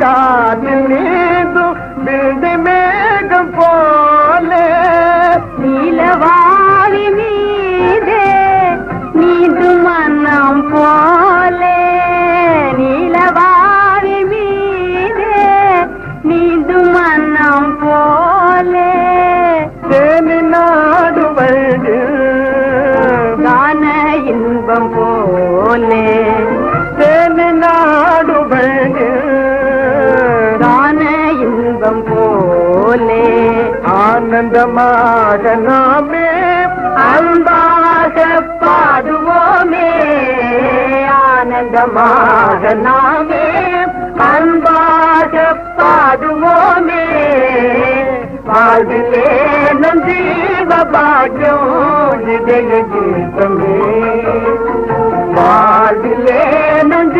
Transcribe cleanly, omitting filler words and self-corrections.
காதில் நீது விழுந்து மேகம் போலே நீலவாவி மீதே நீது மனம் போலே நீலவாவி மீதே நீது மனம் போலே தேனி நாடு வழி கான இன்பம் போலே தேனி நாடு வழி கான இன்பம் போலே ஆனந்தமாக நாமே அன்பாக பாடுவோமே ஆனந்தமாக நாமே அன்பாக பாடுவோமே வாழ்விலே நம் ஜீவ பாக்கியம் ஜெய கீதமே வாழ்விலே நம்